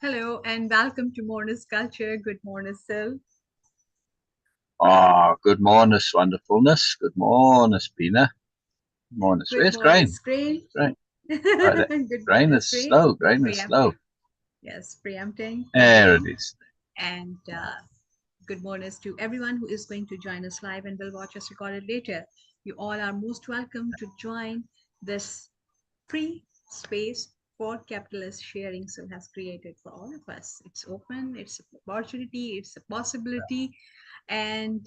Hello and welcome to Moreness-Culture. Good morning, Syl. Good morning, wonderfulness. Good morning, Beena. Good morning. Good Where's morning, Grain? Screen. Grain. Right. Good Grain morning, is Screen. slow. Grain is slow. Preempting. Yes, preempting for There it you. is. And good morning to everyone who is going to join us live and will watch us recorded later. You all are most welcome to join this free space for capitalist sharing Syl has created for all of us. It's open, it's an opportunity, it's a possibility, and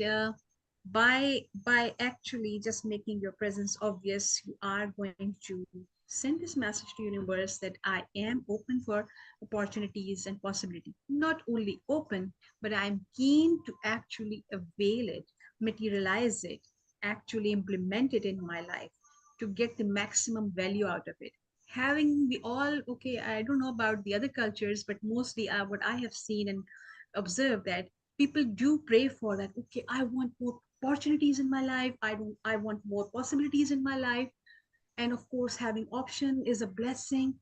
by actually just making your presence obvious, you are going to send this message to universe that I am open for opportunities and possibility. Not only open, but I'm keen to actually avail it, materialize it, actually implement it in my life to get the maximum value out of it. Having we all, okay, I don't know about the other cultures, but mostly what I have seen and observed that people do pray for that. Okay, I want more opportunities in my life. I want more possibilities in my life. And of course, having option is a blessing.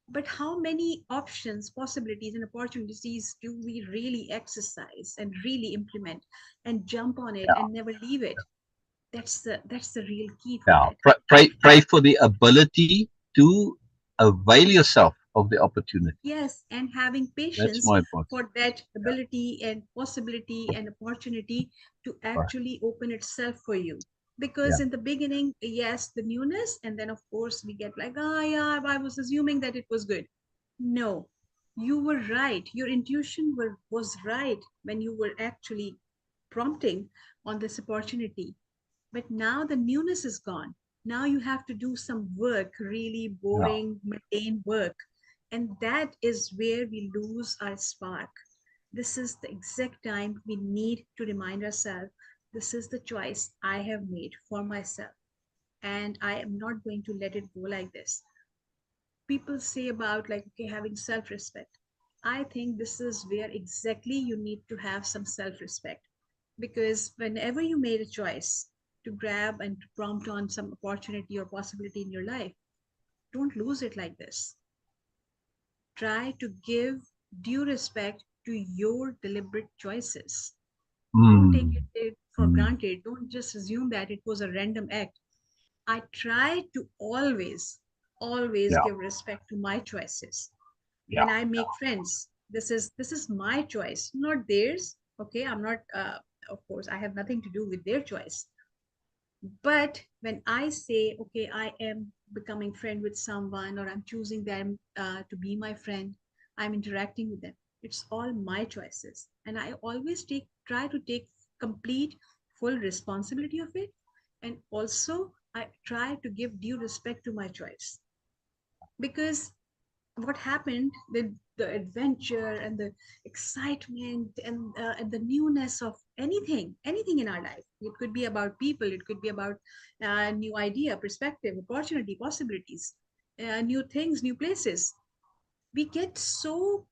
But how many options, possibilities, and opportunities do we really exercise and really implement and jump on it Yeah. and never leave it? That's the real key for Yeah. that. Pray for the ability to avail yourself of the opportunity. Yes, and having That's patience more important. for that ability and possibility and opportunity to Right. actually open itself for you. Because Yeah. in the beginning, yes, the newness, and then of course we get like, oh yeah, I was assuming that it was good. No, you were right. Your intuition was right when you were actually prompting on this opportunity. But now the newness is gone. Now you have to do some work, really Yeah. boring, mundane work. And that is where we lose our spark. This is the exact time we need to remind ourselves this is the choice I have made for myself. And I am not going to let it go like this. People say about like, okay, having self respect. I think this is where exactly you need to have some self respect, because whenever you made a choice to grab and to prompt on some opportunity or possibility in your life, don't lose it like this. Try to give due respect to your deliberate choices. Don't take Mm. it for Mm. granted. Don't just assume that it was a random act. I try to always Yeah. give respect to my choices. Yeah. When I make friends, this is my choice, not theirs. Okay, I'm not of course I have nothing to do with their choice. But when I say, okay, I am becoming friend with someone or I'm choosing them to be my friend, I'm interacting with them. It's all my choices. And I always try to take complete, full responsibility of it. And also, I try to give due respect to my choice. Because what happened, the adventure and the excitement and the newness of anything in our life, it could be about people, it could be about new idea, perspective, opportunity, possibilities, new things, new places. We get so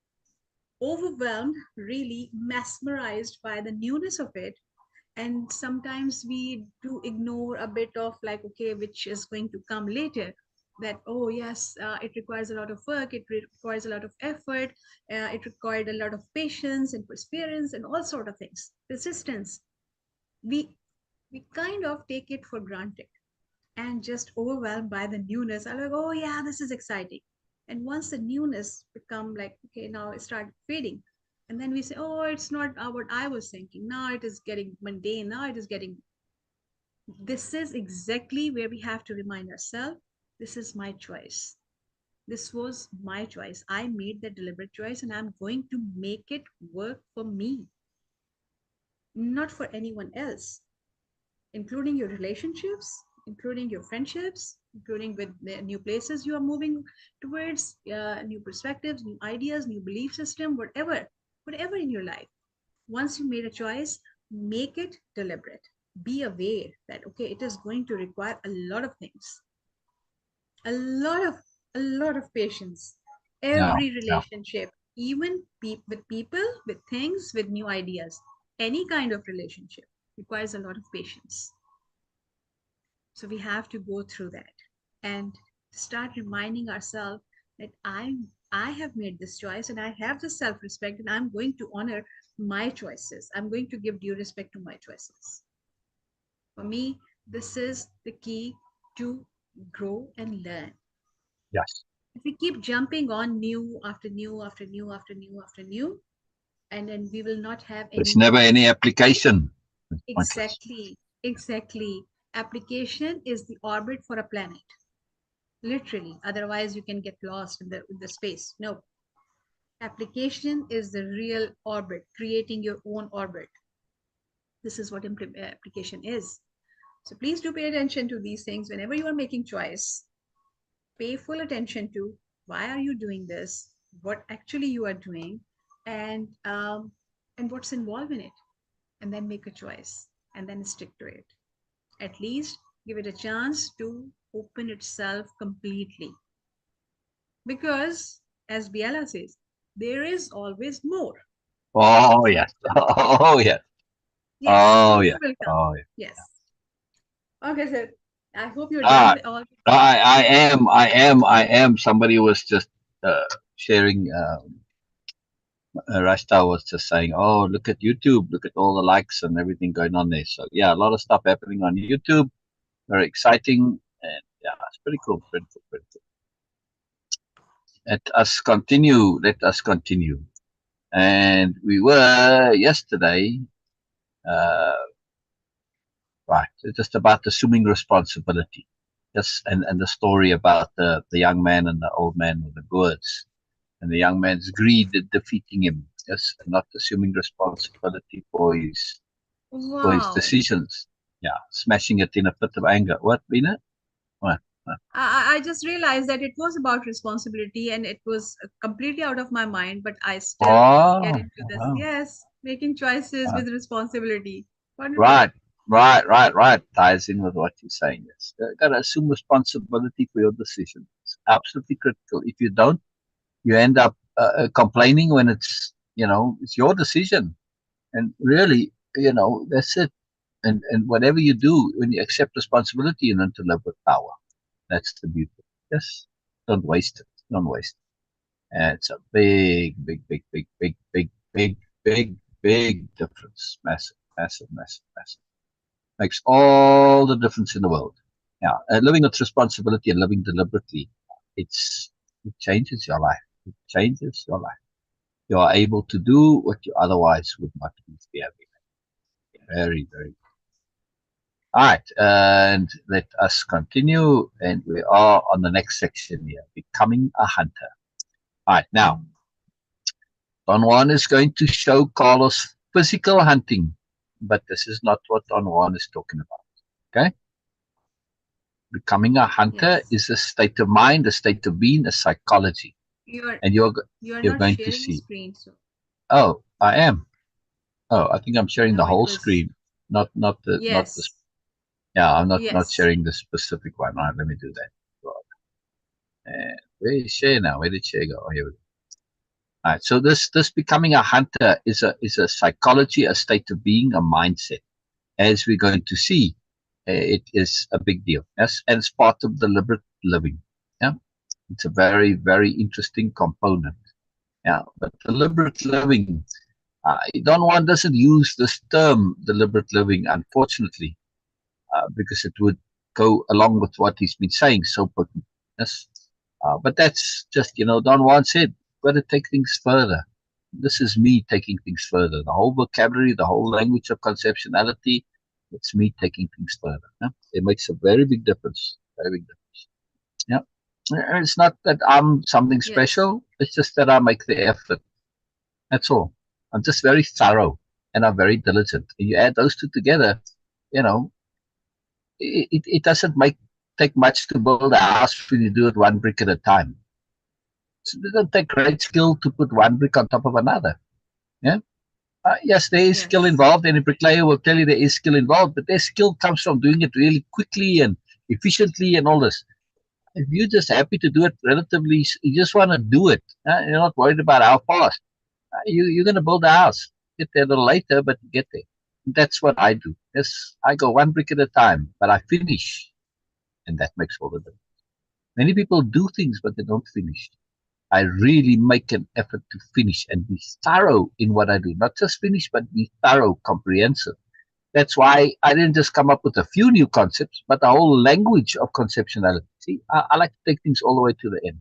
overwhelmed, really mesmerized by the newness of it, and sometimes we do ignore a bit of like, okay, which is going to come later. That, oh yes, it requires a lot of work, it requires a lot of effort, it required a lot of patience and perseverance and all sort of things, persistence. We we kind of take it for granted and just overwhelmed by the newness. I'm like, oh yeah, this is exciting. And once the newness become like, okay, now it start fading. And then we say, oh, it's not what I was thinking. Now it is getting mundane. Now it is getting. This is exactly where we have to remind ourselves this is my choice. This was my choice. I made that deliberate choice and I'm going to make it work for me, not for anyone else, including your relationships, including your friendships, including with the new places you are moving towards, new perspectives, new ideas, new belief system, whatever in your life. Once you made a choice, make it deliberate. Be aware that, okay, it is going to require a lot of things, a lot of a lot of patience. Yeah. Every Yeah. relationship, even with people, with things, with new ideas, any kind of relationship requires a lot of patience. So we have to go through that and start reminding ourselves that I have made this choice and I have the self-respect and I'm going to honor my choices. I'm going to give due respect to my choices. For me, this is the key to grow and learn. Yes. If we keep jumping on new after new after new after new after new, and then we will not have There's any never any application. It's pointless. exactly, exactly. Application is the orbit for a planet, literally. Otherwise, you can get lost in the space. No, application is the real orbit, creating your own orbit. This is what application is. So please do pay attention to these things whenever you are making choice. Pay full attention to why are you doing this, what actually you are doing, and what's involved in it, and then make a choice and then stick to it. At least give it a chance to open itself completely. Because, as Biala says, there is always more. Oh So, yes. Oh yes. yes, Oh more yes. will come. Oh yes. Yes. Okay, so I hope you're done Ah, with all. I am. Somebody was just sharing. Rasta was just saying, "Oh, look at YouTube. Look at all the likes and everything going on there." So yeah, a lot of stuff happening on YouTube. Very exciting, and yeah, it's pretty cool. Pretty cool. Pretty cool. Let us continue. Let us continue. And we were yesterday, uh, right, just about assuming responsibility. Yes, and the story about the young man and the old man with the gourds, and the young man's greed defeating him. Yes, and not assuming responsibility for his Wow. decisions. Yeah, smashing it in a fit of anger. What, Beena? What? What? I just realized that it was about responsibility and it was completely out of my mind, but I still get Oh, into this. wow. Yes, making choices Uh, with responsibility. Wonderful. right, right. Ties in with what you're saying. Yes, you got to assume responsibility for your decisions. It's absolutely critical. If you don't, you end up complaining when it's your decision. And really, that's it. And whatever you do, when you accept responsibility, you learn to live with power. That's the beauty. Yes, don't waste it. Don't waste it. And it's a big difference. Massive, massive, massive, massive. Makes all the difference in the world. Yeah, living with responsibility and living deliberately, it changes your life. It changes your life. You are able to do what you otherwise would not be able. Very, very. All right, and let us continue. And we are on the next section here, becoming a hunter. All right, now Don Juan is going to show Carlos physical hunting, but this is not what Don Juan is talking about. Okay, becoming a hunter Yes. is a state of mind, a state of being, a psychology, You're and you're you're not going to sharing see. screen, so Oh, I am. Oh, I think I'm sharing the no, it whole was screen, not the. yes. Yeah, I'm not Yes. sharing the specific one. All right, let me do that. And where is share now? Where did share go? Oh, here we go. All right. So this becoming a hunter is a psychology, a state of being, a mindset. As we're going to see, it is a big deal. Yes, and it's part of deliberate living. Yeah, it's a very very interesting component. Yeah, but deliberate living. Don Juan doesn't use this term deliberate living, unfortunately, because it would go along with what he's been saying so potent. Yes. But that's just, Don Juan said, got to take things further. This is me taking things further. The whole vocabulary, the whole language of conceptuality, it's me taking things further. Yeah? It makes a very big difference. Very big difference. Yeah. And it's not that I'm something Yes. special. It's just that I make the effort. That's all. I'm just very thorough and I'm very diligent. And you add those two together, you know, it doesn't take much to build a house when you do it one brick at a time. So it doesn't take great skill to put one brick on top of another. Yeah. Yes, there is skill Yes. involved, and a bricklayer will tell you there is skill involved, but their skill comes from doing it really quickly and efficiently and all this. If you're just happy to do it relatively, you just want to do it. You're not worried about how fast. You're going to build a house. Get there a little later, but you get there. That's what I do. Yes, I go one brick at a time, but I finish, and that makes all the difference. Many people do things, but they don't finish. I really make an effort to finish and be thorough in what I do. Not just finish, but be thorough, comprehensive. That's why I didn't just come up with a few new concepts, but the whole language of conceptuality. See, I like to take things all the way to the end.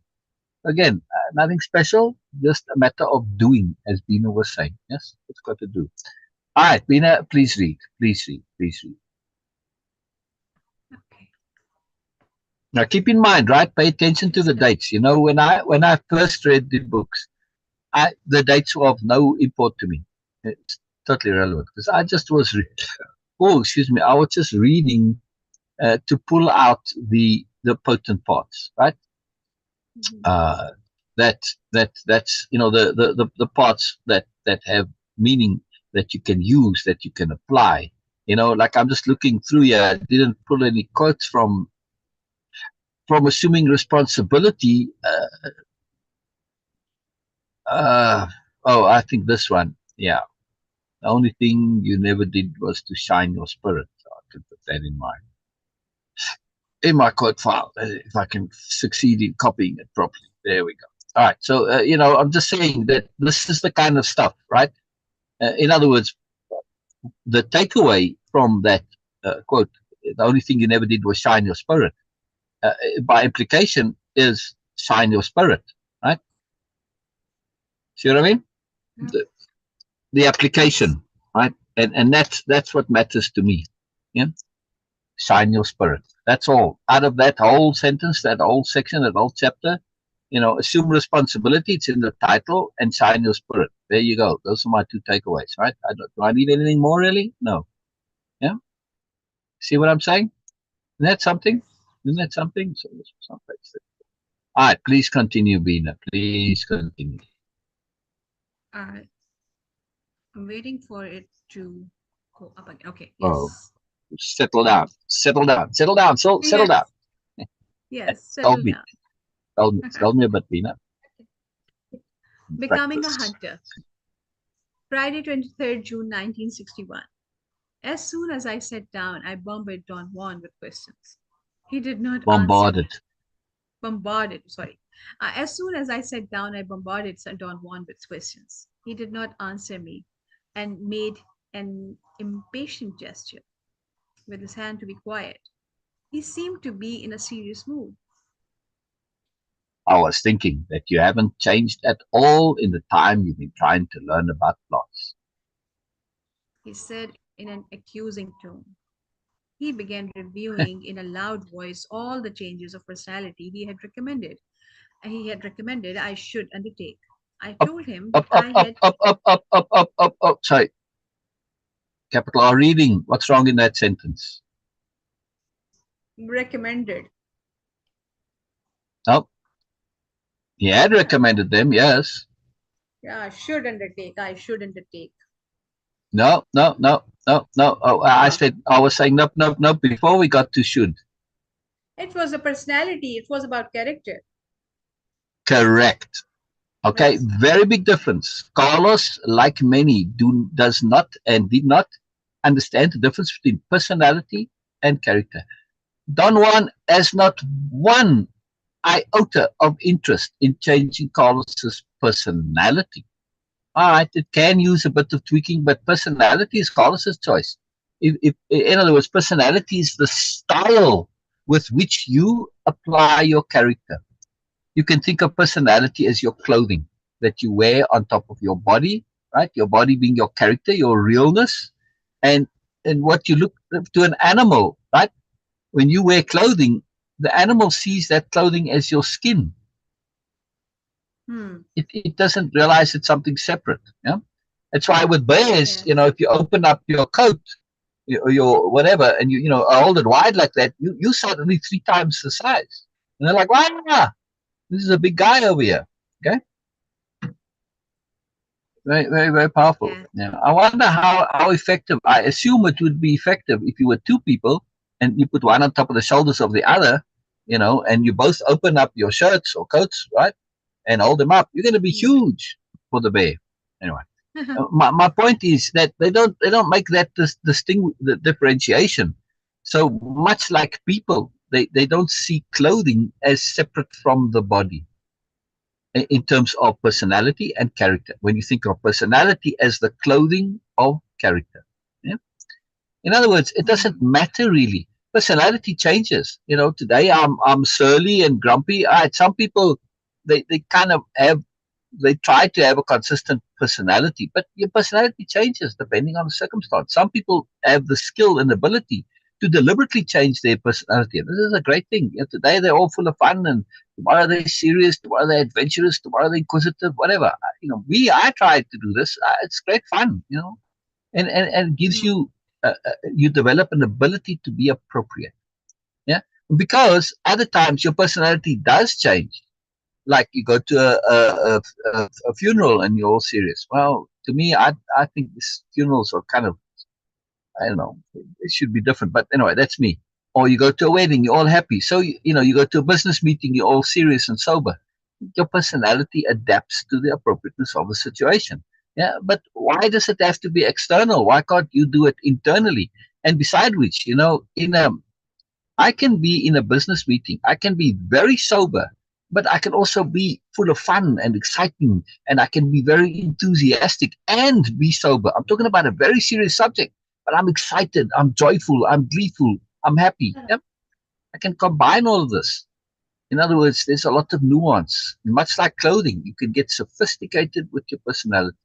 Again, nothing special, just a matter of doing, as Beena was saying. Yes, it's got to do. All right, Beena, please read. Please read. Please read. Okay. Now, keep in mind, right? Pay attention to Yes, the dates. You know, when I first read the books, the dates were of no import to me. It's totally irrelevant because I just was. Oh, excuse me. I was just reading to pull out the potent parts, right? Mhm. Uh, that's the parts that have meaning that you can use, that you can apply. Like I'm just looking through here. I didn't pull any quotes from assuming responsibility. I think this one. Yeah. The only thing you never did was to shine your spirit. So I can put that in my quote file if I can succeed in copying it properly. There we go. All right. So I'm just saying that this is the kind of stuff, right? In other words, the takeaway from that quote, the only thing you never did was shine your spirit, by implication is shine your spirit, right? See what I mean? Yeah. The Yes. application, right? And that's what matters to me. Yeah. Shine your spirit. That's all. Out of that whole sentence, that whole section, that whole chapter, assume responsibility. It's in the title, and shine your spirit. There you go. Those are my two takeaways, right? Do I need anything more, really? No. Yeah. See what I'm saying? Isn't that something? Yes. Isn't that something? So this was someplace. All right. Please continue, Beena. Please continue. Uh, I'm waiting for it to go up again. Okay. Oh, Yes. settle down. Settle down. Settle down. So settle down. Yes. Yes. Tell Settle me. down. Tell me about Beena. Becoming a Practice. hunter. Friday, 23rd June 1961. As soon as I sat down, I bombarded Don Juan with questions. He did not answer me. Bombarded. Bombarded, sorry. As soon as I sat down, I bombarded Don Juan with questions. He did not answer me and made an impatient gesture with his hand to be quiet. He seemed to be in a serious mood. I was thinking that you haven't changed at all in the time you've been trying to learn about plots. He said in an accusing tone. He began reviewing in a loud voice all the changes of personality he had recommended I should undertake. I Up, told him up, that up, I up, had up, up, up, up, up, up, up. Sorry. Capital R reading. What's wrong in that sentence? recommended. No. He had Yeah, recommended them, yes. yeah, should undertake. I should undertake. No, no, no, no, no. Oh, I was saying nope, nope, nope before we got to should. It was a personality. It was about character. Correct. Okay, Yes. very big difference. Carlos, like many, does not and did not understand the difference between personality and character. Don Juan has not one iota of interest in changing Carlos's personality. All right, it can use a bit of tweaking, but personality is Carlos's choice. In other words, personality is the style with which you apply your character. You can think of personality as your clothing that you wear on top of your body, right? Your body being your character, your realness, and what you look to an animal, right? When you wear clothing, the animal sees that clothing as your skin. Hmm. It doesn't realize it's something separate. Yeah, that's why with bears, Yes. if you open up your coat, your whatever, and you hold it wide like that, you suddenly 3 times the size, and they're like, wow, this is a big guy over here. Okay, very, very, very powerful. Yes. Yeah, I wonder how effective. I assume it would be effective if you were two people and you put one on top of the shoulders of the other, and you both open up your shirts or coats, right, and hold them up. You're going to be Hmm. huge for the bear. Anyway, my point is that they don't make that the differentiation. So much like people, they don't see clothing as separate from the body. in terms of personality and character. When you think of personality as the clothing of character. Yeah? In other words, it doesn't matter really. Personality changes. You know, today I'm surly and grumpy. Some people they kind of have they try to have a consistent personality, but your personality changes depending on the circumstance. Some people have the skill and ability to deliberately change their personality. And this is a great thing. You know, today they're all full of fun, and tomorrow they're serious, tomorrow they're adventurous, tomorrow they're inquisitive, whatever. You know, I tried to do this. It's great fun, you know, and gives you, you develop an ability to be appropriate. Yeah. Because other times your personality does change. Like you go to a funeral and you're all serious. Well, to me, I think these funerals are kind of, I don't know, it should be different. But anyway, that's me. Or you go to a wedding, you're all happy. So, you know, you go to a business meeting, you're all serious and sober. Your personality adapts to the appropriateness of the situation. Yeah, but why does it have to be external? Why can't you do it internally? And beside which, you know, I can be in a business meeting, I can be very sober, but I can also be full of fun and exciting, and I can be very enthusiastic and be sober. I'm talking about a very serious subject, but I'm excited, I'm joyful, I'm gleeful, I'm happy. Yep. I can combine all of this. In other words, there's a lot of nuance. Much like clothing, you can get sophisticated with your personality,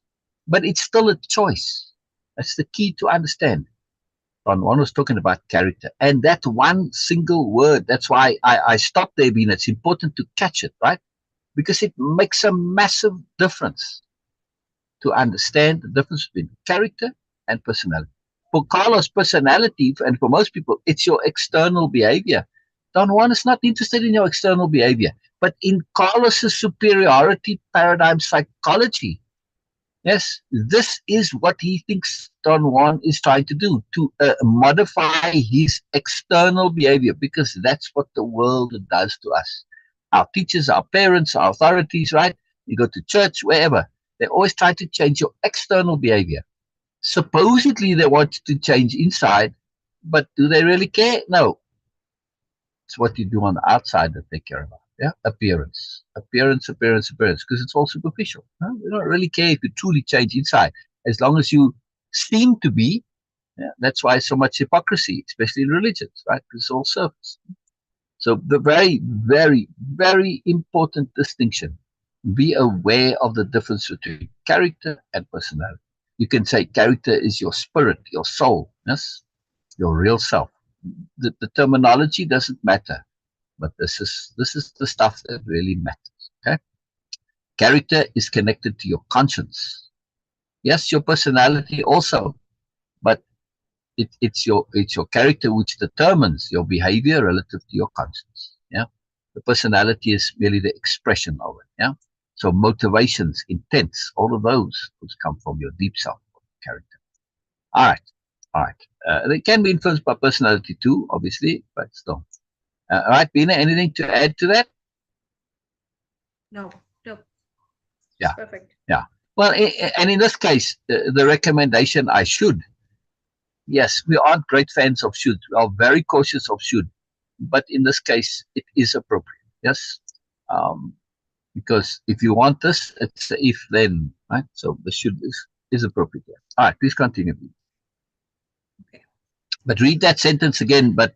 but it's still a choice. That's the key to understand. Don Juan was talking about character, and that one single word, that's why I stopped there, Beena. It's important to catch it, right? Because it makes a massive difference to understand the difference between character and personality. For Carlos, personality, and for most people, it's your external behavior. Don Juan is not interested in your external behavior, but in Carlos's superiority paradigm psychology. Yes, this is what he thinks Don Juan is trying to do, to modify his external behavior, because that's what the world does to us. Our teachers, our parents, our authorities, right? You go to church, wherever. They always try to change your external behavior. Supposedly they want to change inside, but do they really care? No. It's what you do on the outside that they care about. Yeah, appearance, because it's all superficial. Huh? They don't really care if you truly change inside, as long as you seem to be. Yeah, that's why so much hypocrisy, especially in religions, right? Because it's all surface. So the very, very, very important distinction: be aware of the difference between character and personality. You can say character is your spirit, your soul, yes, your real self. The terminology doesn't matter. But this is the stuff that really matters. Okay, character is connected to your conscience. Yes, your personality also, but it's your character which determines your behavior relative to your conscience. Yeah, the personality is merely the expression of it. Yeah, so motivations, intents, all of those come from your deep self character. All right, all right. They can be influenced by personality too, obviously, but still. All right, Beena, anything to add to that? No, no. Yeah, Perfect. yeah. Well, and in this case, the recommendation I should. Yes, we aren't great fans of should. We are very cautious of should. But in this case, it is appropriate. Yes. Because if you want this, it's a if then, right? So the should is appropriate. Yeah. All right, please continue. Okay. But read that sentence again, but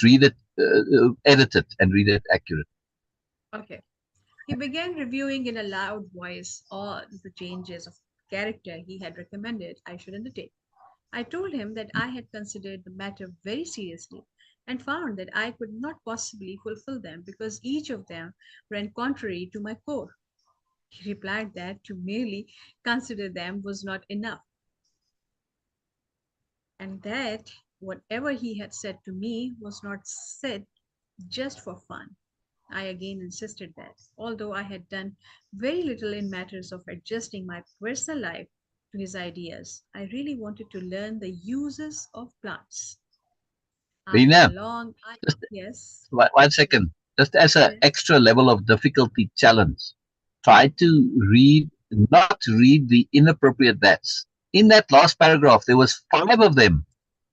read it, edit it, and read it accurately. Okay. He began reviewing in a loud voice all the changes of character he had recommended I should undertake. I told him that I had considered the matter very seriously and found that I could not possibly fulfill them because each of them ran contrary to my core. He replied that to merely consider them was not enough, and that whatever he had said to me was not said just for fun. I again insisted that, although I had done very little in matters of adjusting my personal life to his ideas, I really wanted to learn the uses of plants. After a Beena, long, just yes, 1 second. Just as an yes, extra level of difficulty challenge, try to not read the inappropriate that's. In that last paragraph, there was 5 of them.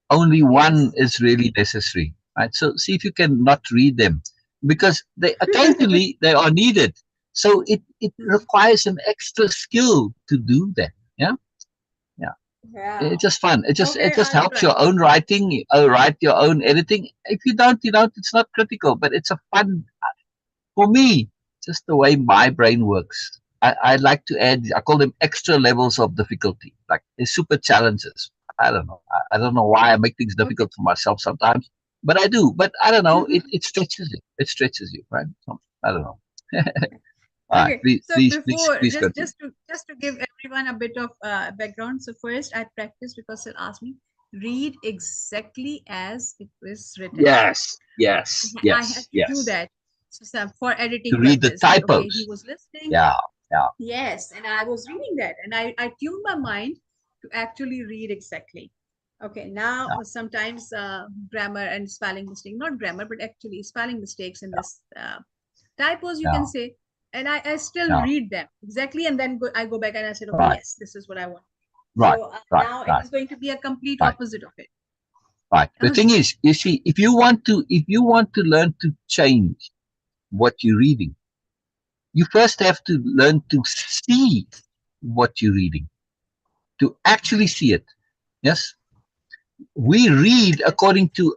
Only one yes. is really necessary, right? So see if you can not read them, because they occasionally they are needed. So it requires an extra skill to do that. Yeah. Yeah. Yeah. It's just fun. It Okay, just I'll helps try. your own writing, write your own editing. If you don't, it's not critical, but it's a fun for me, just the way my brain works. I like to add, I call them extra levels of difficulty, like super challenges. I don't know. I don't know why I make things Okay. difficult for myself sometimes, but I do. But I don't know. It stretches you. It stretches you, right? So, I don't know. All right. Okay, so before Please continue. just to give everyone a bit of background. So first, I practice because they'll ask me, read exactly as it was written. Yes, yes, I had yes, to do yes. that for To editing read the purpose. That okay, he typos. was listening. Yeah, yeah, Yes, and I was reading that, and I tuned my mind to actually read exactly. Okay, now yeah, sometimes grammar and spelling mistake, not grammar, but actually spelling mistakes in this typos, you yeah, can say, and I still yeah. read them exactly, and then I go back and I said, okay, Right, yes, this is what I want. right, So right, now it right, is going to be a complete right. opposite of it. Right. The thing Okay. is, you see, if you want to learn to change what you're reading, you first have to learn to see what you're reading, to actually see it. Yes. We read Yes. according to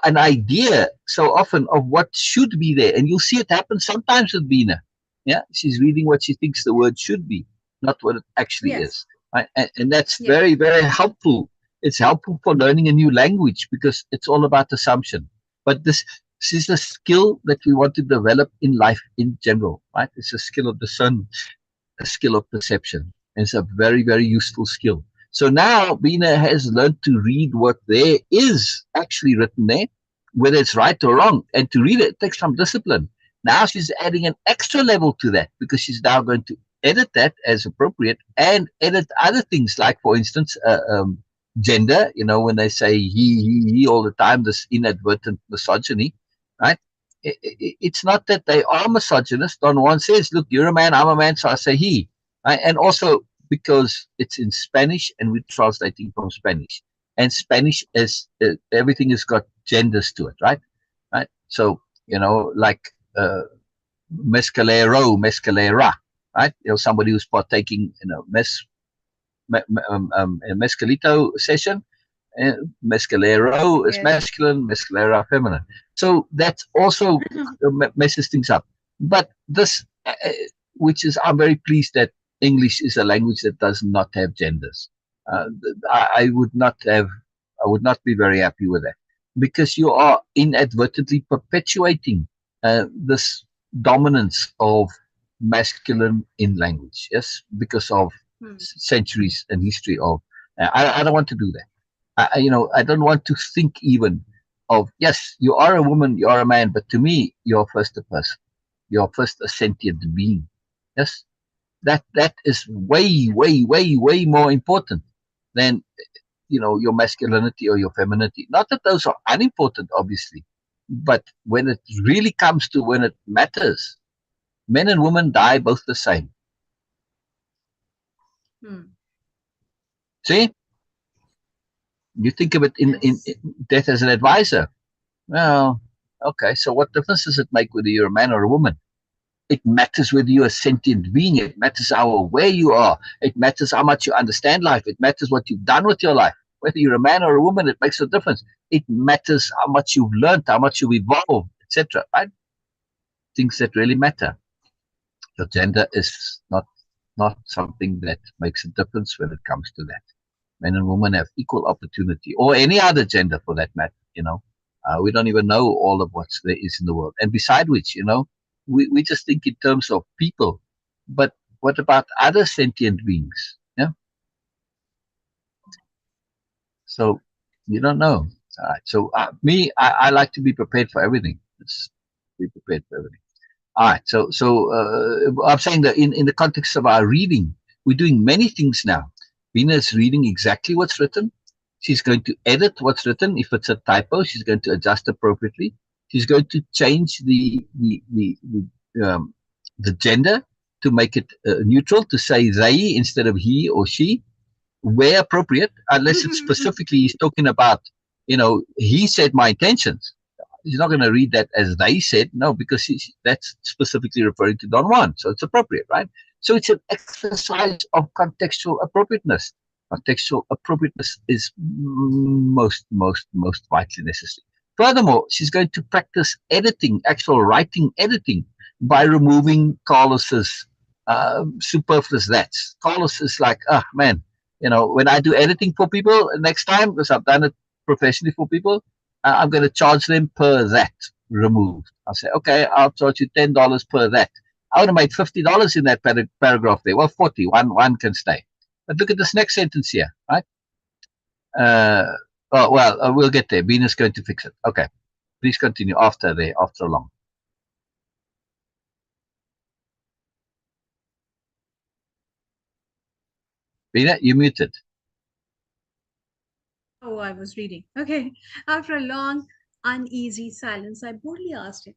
an idea so often of what should be there, and you'll see it happen sometimes with Beena. Yeah, she's reading what she thinks the word should be, not what it actually Yes. is. Right? And that's Yes. very, very helpful. It's helpful for learning a new language because it's all about assumption. But this is a skill that we want to develop in life in general. Right? It's a skill of discernment, a skill of perception. And it's a very, very useful skill. So now Beena has learned to read what there is actually written there, whether it's right or wrong. And to read it takes some discipline. Now she's adding an extra level to that because she's now going to edit that as appropriate and edit other things like, for instance, gender. When they say he all the time, this inadvertent misogyny, right? It's not that they are misogynist. Don Juan says, look, you're a man, I'm a man, so I say he. Right? And also because it's in Spanish and we're translating from Spanish. And Spanish is, everything has got genders to it, right? Right? So, like mescalero, mescalera, right? Somebody who's partaking in a mescalito session. Mescalero is Yes. masculine, mescalera feminine. So that also messes things up. But this, which is, I'm very pleased that English is a language that does not have genders. I would not have, I would not be very happy with that because you are inadvertently perpetuating this dominance of masculine in language. Yes, because of Hmm. centuries and history of. I don't want to do that. I don't want to think even of, yes, you are a woman, you are a man, but to me, you're first a person. You're first a sentient being. Yes, that is way, way, way, way more important than your masculinity or your femininity. Not that those are unimportant, obviously, but when it really comes to when it matters, men and women die both the same. Hmm. See, you think of it in Yes. death as an advisor. Well, okay, so what difference does it make whether you're a man or a woman? It matters whether you're a sentient being. It matters how aware you are. It matters how much you understand life. It matters what you've done with your life. Whether you're a man or a woman, it makes no difference. It matters how much you've learned, how much you've evolved, etc. Right? Things that really matter. Your gender is not something that makes a difference when it comes to that. Men and women have equal opportunity, or any other gender for that matter. We don't even know all of what there is in the world. And beside which, we just think in terms of people. But what about other sentient beings? Yeah. So you don't know. All right. So I like to be prepared for everything. Just be prepared for everything. All right. So I'm saying that in the context of our reading, we're doing many things now. Beena is reading exactly what's written. She's going to edit what's written. If it's a typo, she's going to adjust appropriately. She's going to change the gender to make it neutral, to say they instead of he or she, where appropriate, unless it's specifically he's talking about, he said my intentions. she's not going to read that as they said. No, because that's specifically referring to Don Juan. So it's appropriate, right? So it's an exercise of contextual appropriateness. Contextual appropriateness is most vitally necessary. Furthermore, she's going to practice editing, actual writing editing, by removing Carlos's superfluous that's. Carlos is like, oh man, when I do editing for people next time, because I've done it professionally for people, I'm going to charge them per that removed. I'll say, okay, I'll charge you $10 per that. I would have made $50 in that paragraph there. Well, 40. One can stay. But look at this next sentence here, right? We'll get there. Beena's going to fix it. Okay. Please continue after long. Beena, you muted. Oh, I was reading. Okay. After a long, uneasy silence, I boldly asked him,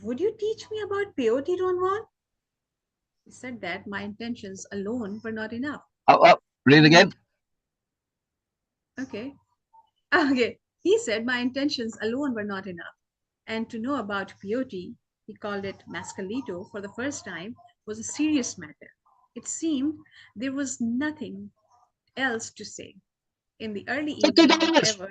would you teach me about peyote, Don Juan? He said that my intentions alone were not enough. Read again. Okay. Okay. He said my intentions alone were not enough. And to know about peyote, he called it mascalito for the first time, was a serious matter. It seemed there was nothing else to say. In the early evening, however,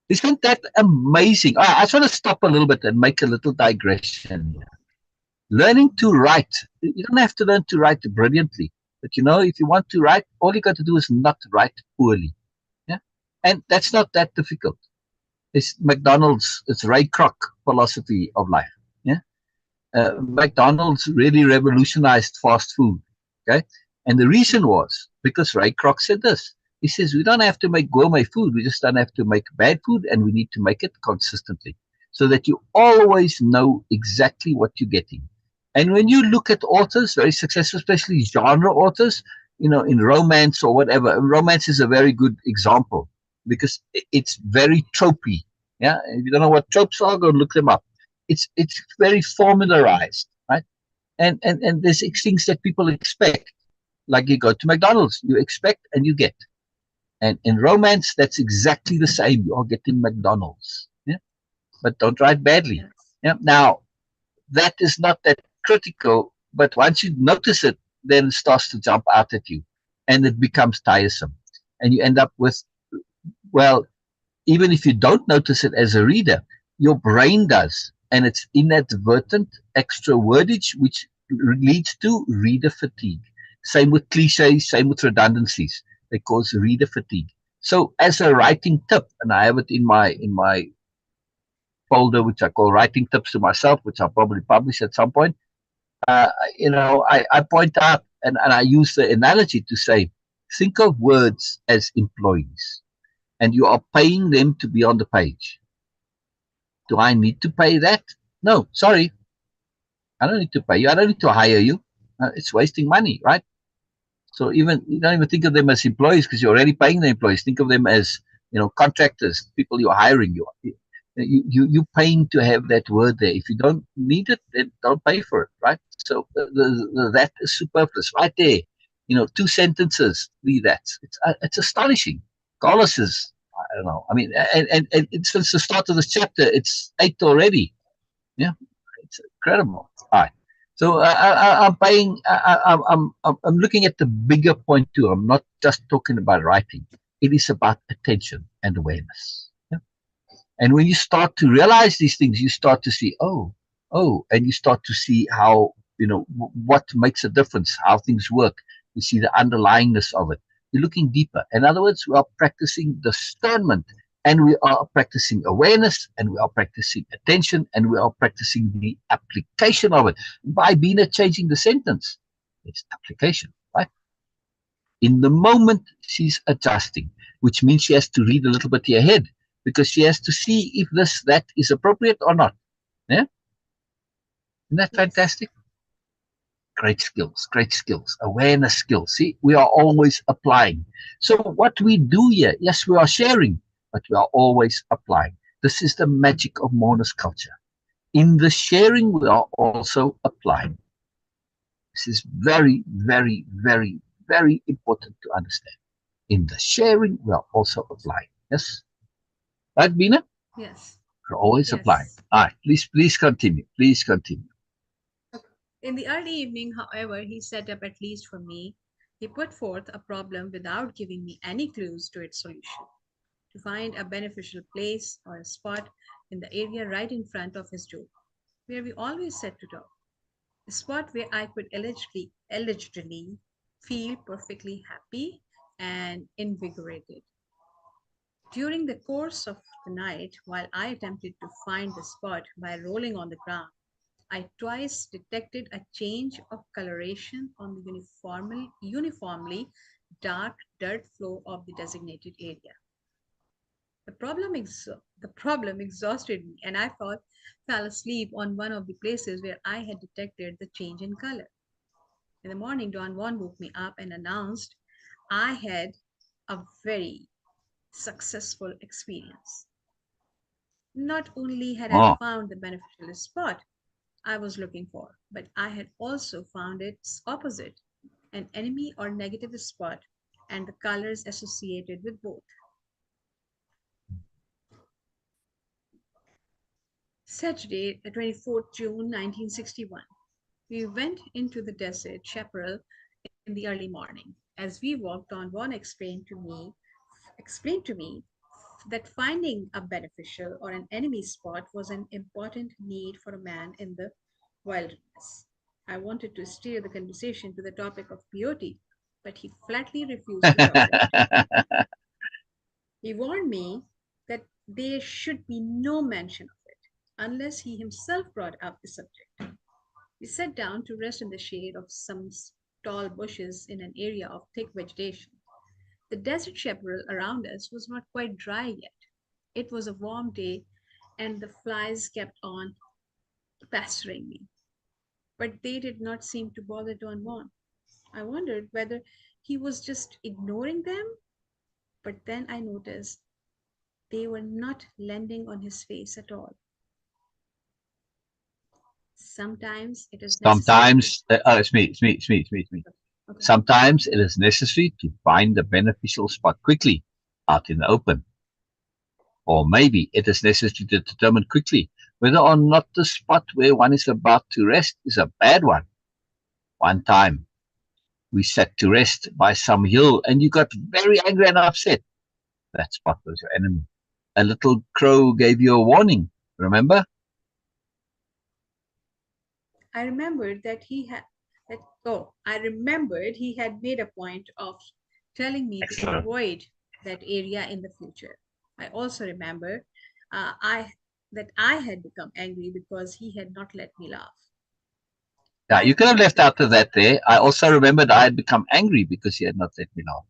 Isn't that amazing? I just want to stop a little bit and make a little digression here. Learning to write, you don't have to learn to write brilliantly, but if you want to write, all you got to do is not write poorly. Yeah, and that's not that difficult. It's McDonald's, it's Ray Kroc philosophy of life. Yeah, McDonald's really revolutionized fast food. Okay, and the reason was because Ray Kroc said this. He says, we don't have to make gourmet food. We just don't have to make bad food, and we need to make it consistently so that you always know exactly what you're getting. And when you look at authors, very successful, especially genre authors, in romance or whatever, romance is a very good example because it's very tropey. Yeah. If you don't know what tropes are, go look them up. It's very formularized, right? And there's things that people expect. Like you go to McDonald's, you expect and you get. And in romance, that's exactly the same. You are getting McDonald's. Yeah? But don't write badly. Yeah? Now, that is not that critical, but once you notice it, then it starts to jump out at you. And it becomes tiresome. And you end up with, well, even if you don't notice it as a reader, your brain does. And it's inadvertent extra wordage, which leads to reader fatigue. Same with cliches, same with redundancies. They cause reader fatigue. So as a writing tip, and I have it in my folder, which I call writing tips to myself, which I'll probably publish at some point, I point out and I use the analogy to say, think of words as employees and you are paying them to be on the page. Do I need to pay that? No, sorry. I don't need to pay you. I don't need to hire you. It's wasting money, right? So you don't even think of them as employees because you're already paying the employees. Think of them as contractors, people you're hiring. You're paying to have that word there. If you don't need it, then don't pay for it, right? So that is superfluous, right there. 2 sentences, 3 that's. It's astonishing. Carlos is, I don't know. I mean, and since the start of this chapter, it's 8 already. Yeah, it's incredible. All right. So I'm paying. I'm looking at the bigger point too. I'm not just talking about writing. It is about attention and awareness. Yeah? And when you start to realize these things, you start to see, oh, and you start to see how what makes a difference, how things work. You see the underlyingness of it. You're looking deeper. In other words, we are practicing discernment. And we are practicing awareness, and we are practicing attention, and we are practicing the application of it. By Beena changing the sentence, it's application, right? In the moment, she's adjusting, which means she has to read a little bit ahead because she has to see if that is appropriate or not. Yeah? Isn't that fantastic? Great skills, awareness skills. See, we are always applying. So what we do here, yes, we are sharing, but we are always applying. This is the magic of Moreness-Culture. In the sharing, we are also applying. This is very, very, very, very important to understand. In the sharing, we are also applying. Yes? Right, Beena? Yes. Always applying. Yes. All right, please continue. Please continue. In the early evening, however, he set up, at least for me, he put forth a problem without giving me any clues to its solution. To find a beneficial place or a spot in the area right in front of his door, where we always sat to talk. A spot where I could allegedly feel perfectly happy and invigorated. During the course of the night, while I attempted to find the spot by rolling on the ground, I twice detected a change of coloration on the uniformly dark dirt floor of the designated area. The problem exhausted me, and I fell asleep on one of the places where I had detected the change in color. In the morning, Don Juan woke me up and announced I had a very successful experience. Not only had I Oh, found the beneficial spot I was looking for, but I had also found its opposite, an enemy or negative spot, and the colors associated with both. Saturday, the 24th June 1961. We went into the desert chaparral in the early morning. As we walked on, Juan explained to me that finding a beneficial or an enemy spot was an important need for a man in the wilderness. I wanted to steer the conversation to the topic of peyote, but he flatly refused to cover it. He warned me that there should be no mention of it unless he himself brought up the subject. We sat down to rest in the shade of some tall bushes in an area of thick vegetation. The desert chaparral around us was not quite dry yet. It was a warm day, and the flies kept on pestering me, but they did not seem to bother Don Juan. I wondered whether he was just ignoring them, but then I noticed they were not landing on his face at all. Sometimes it is necessary to. sometimes, it's me. Okay. Sometimes it is necessary to find the beneficial spot quickly out in the open. Or maybe it is necessary to determine quickly whether or not the spot where one is about to rest is a bad one. One time we sat to rest by some hill and you got very angry and upset. That spot was your enemy. A little crow gave you a warning, remember? I remembered that he had that I remembered he had made a point of telling me to Excellent. avoid that area in the future. I also remember I that I had become angry because he had not let me laugh. Yeah, I you could have left out of that there. I also remembered I had become angry because he had not let me know.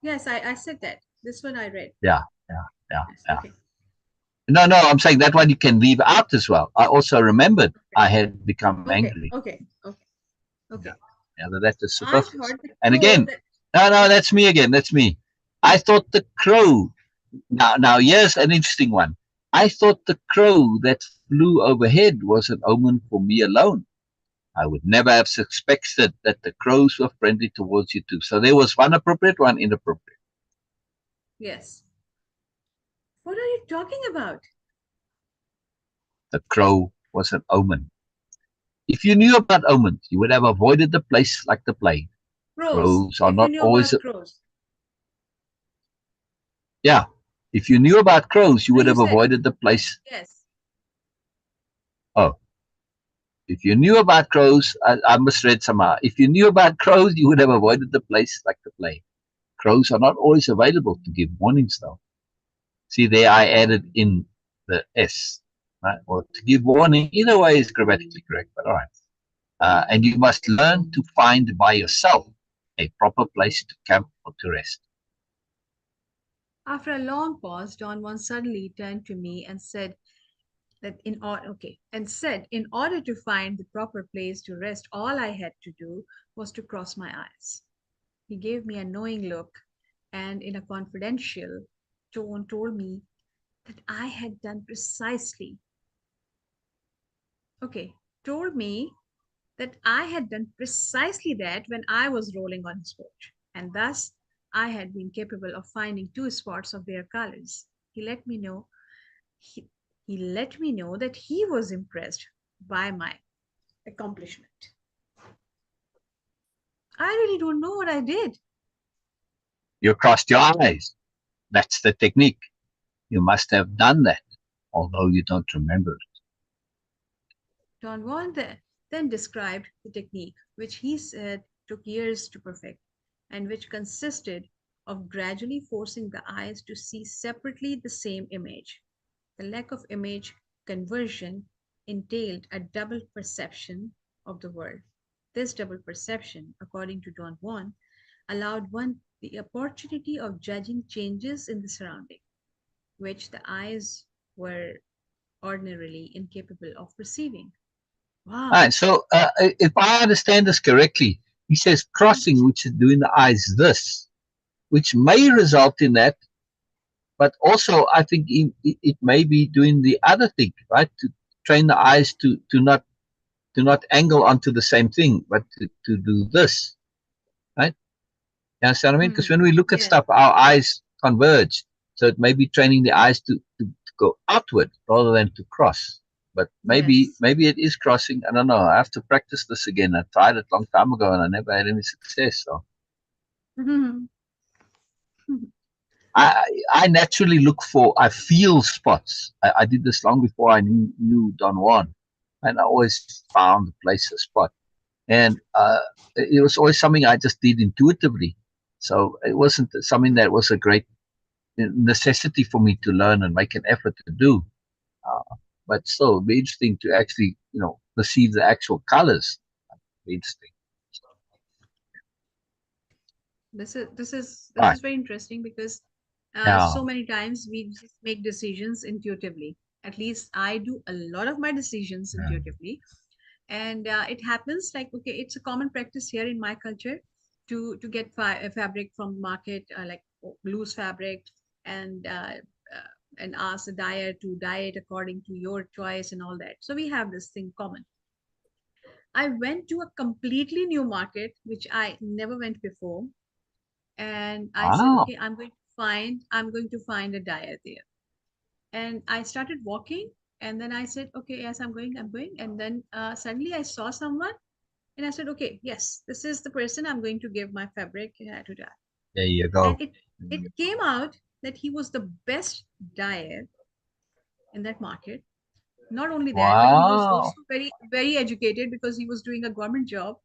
Yes, I said that. This one I read. Yeah, yeah, yeah, Yes. yeah. Okay. No, I'm saying that one you can leave out as well. I also remembered I had become angry. Okay. Okay. Okay. Yeah, Okay. yeah, that is I superfluous. thought the And crow again, that. no, Okay. that's me again. That's me. I thought the crow. Now, here's an interesting one. I thought the crow that flew overhead was an omen for me alone. I would never have suspected that the crows were friendly towards you too. So there was one appropriate, one inappropriate. Yes. What are you talking about? The crow was an omen. If you knew about omens, you would have avoided the place like the plague. Crows. Crows are If you not knew always, about crows. yeah. If you knew about crows, you No, would you have said avoided the place. yes. Oh, if you knew about crows, I misread somehow. If you knew about crows, you would have avoided the place like the plague. Crows are not always available to give warnings, though. See, there I added in the S, right? Or to give warning. Either way is grammatically correct, but all right. And you must learn to find by yourself a proper place to camp or to rest. After a long pause, Don Juan suddenly turned to me and said, in order to find the proper place to rest, all I had to do was to cross my eyes. He gave me a knowing look and, in a confidential tone, told me that I had done precisely, okay, told me that I had done precisely that when I was rolling on his porch. And thus, I had been capable of finding two spots of their colors. He let me know he, he let me know that he was impressed by my accomplishment. I really don't know what I did. You crossed your eyes. That's the technique. You must have done that, although you don't remember it. Don Juan then described the technique, which he said took years to perfect, and which consisted of gradually forcing the eyes to see separately the same image. The lack of image conversion entailed a double perception of the world. This double perception, according to Don Juan, allowed one the opportunity of judging changes in the surrounding, which the eyes were ordinarily incapable of perceiving. All Wow. right, so if I understand this correctly, he says crossing, which is doing the eyes this, which may result in that, but also I think it may be doing the other thing, right? To train the eyes to not angle onto the same thing, but to do this, right? You understand what I mean? Because Hmm. when we look at Yes. stuff, our eyes converge. So it may be training the eyes to go outward rather than to cross. But maybe Yes. maybe it is crossing. I don't know. I have to practice this again. I tried it a long time ago and I never had any success. So Mhm. I I naturally look for, I feel spots. I did this long before I knew Don Juan. And I always found a place, a spot. And it was always something I just did intuitively. So it wasn't something that was a great necessity for me to learn and make an effort to do. Uh, but still, it'd be interesting to actually, perceive the actual colors. It'd be interesting. This Right. is very interesting because Yeah. so many times we just make decisions intuitively. At least I do a lot of my decisions intuitively, and it happens like, okay, it's a common practice here in my culture to get fabric from market, like loose fabric, and uh, and ask the dyer to dye it according to your choice and all that. So we have this thing common. I went to a completely new market which I never went before, and I said, Wow. okay, I'm going to find a dyer there. And I started walking, and then I said, okay, yes, I'm going. And then suddenly I saw someone, and I said, okay, yes, this is the person I'm going to give my fabric to dye. There you And go. it came out that he was the best dyer in that market. Not only that, but he was Wow. also very educated because he was doing a government job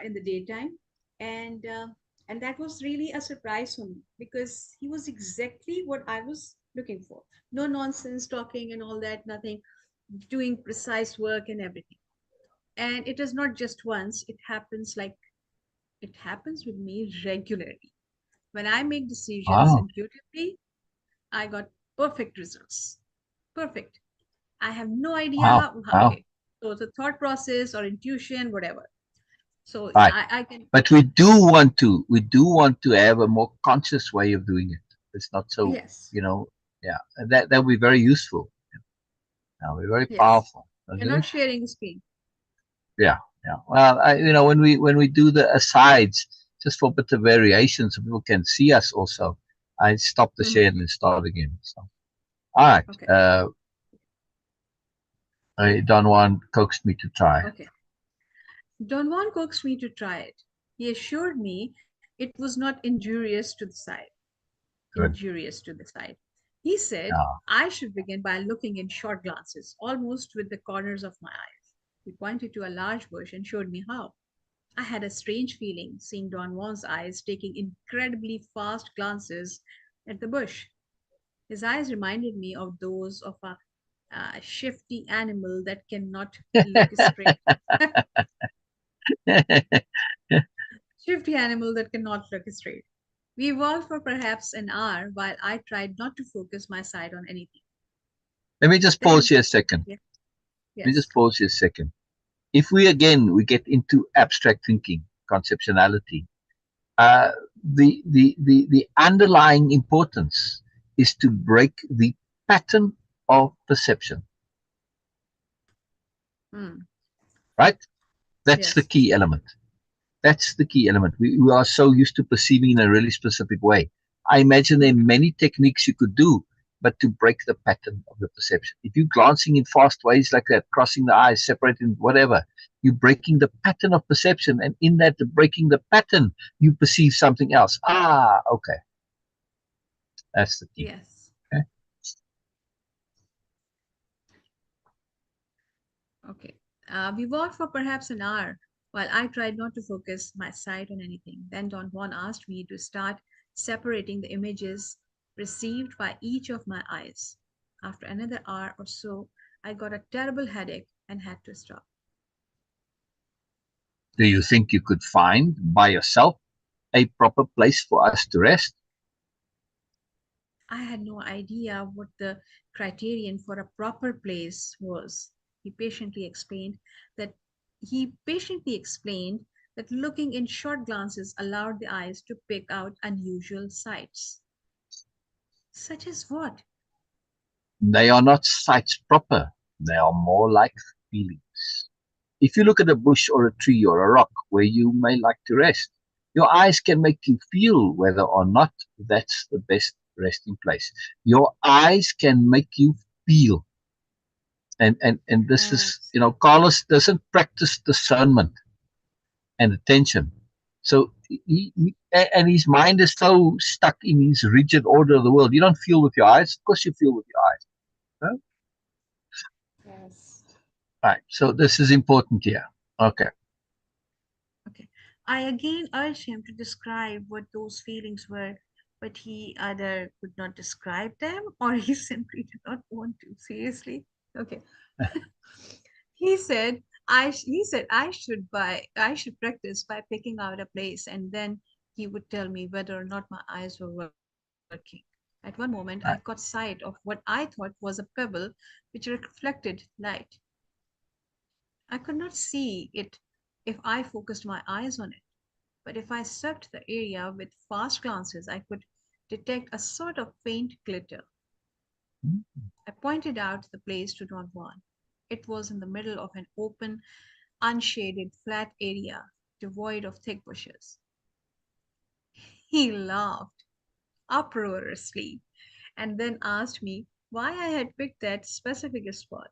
in the daytime, and uh, and that was really a surprise for me because he was exactly what I was looking for. No nonsense talking and all that, nothing, doing precise work and everything. And it is not just once, it happens with me regularly. When I make decisions Wow. intuitively, I got perfect results. Perfect. I have no idea Wow. how. Wow. Okay, so the thought process or intuition, whatever. So Right. I can. But we do want to have a more conscious way of doing it. It's not so, Yes, yeah, and that would be very useful. That would be very yes. powerful, You're doesn't not it? sharing the screen. Yeah, yeah. Well, when we do the asides, just for a bit of variation, so people can see us also, I stop the share Mhm. and then start again. So, all right. Okay, Don Juan coaxed me to try. okay. Don Juan coaxed me to try it. He assured me it was not injurious to the sight. Good. Injurious to the sight. He said Yeah. I should begin by looking in short glances, almost with the corners of my eyes. He pointed to a large bush and showed me how. I had a strange feeling seeing Don Juan's eyes taking incredibly fast glances at the bush. His eyes reminded me of those of a shifty animal that cannot look straight. Shifty animal that cannot look straight. We walked for perhaps an hour while I tried not to focus my sight on anything. Let me just pause Then, here a second. yeah, Let me just yes. pause here a second. If we get into abstract thinking, conceptuality, uh, the underlying importance is to break the pattern of perception, Hmm. right? That's the Yes. key element. That's the key element. We are so used to perceiving in a really specific way. I imagine there are many techniques you could do, but to break the pattern of the perception. If you're glancing in fast ways like that, crossing the eyes, separating whatever, you're breaking the pattern of perception. And in that, breaking the pattern, you perceive something else. Ah, okay. That's the key. Yes. Okay? Okay. We walked for perhaps an hour while I tried not to focus my sight on anything. Then Don Juan asked me to start separating the images received by each of my eyes. After another hour or so, I got a terrible headache and had to stop. Do you think you could find by yourself a proper place for us to rest? I had no idea what the criterion for a proper place was. He patiently explained that he patiently explained that looking in short glances allowed the eyes to pick out unusual sights. Such as what? They are not sights proper. They are more like feelings. If you look at a bush or a tree or a rock where you may like to rest, your eyes can make you feel whether or not that's the best resting place. Your eyes can make you feel. And this is, Yes. Carlos doesn't practice discernment and attention. So and his mind is so stuck in his rigid order of the world. You don't feel with your eyes. Of course you feel with your eyes. Huh? Yes. Right. So this is important here. Okay. Okay. I again urged him to describe what those feelings were, but he either could not describe them or he simply did not want to. Seriously? Okay. He said I should practice by picking out a place and then he would tell me whether or not my eyes were working. At one moment I caught Right. sight of what I thought was a pebble which reflected light. I could not see it if I focused my eyes on it, but if I swept the area with fast glances I could detect a sort of faint glitter. I pointed out the place to Don Juan. It was in the middle of an open, unshaded, flat area devoid of thick bushes. He laughed uproariously and then asked me why I had picked that specific spot.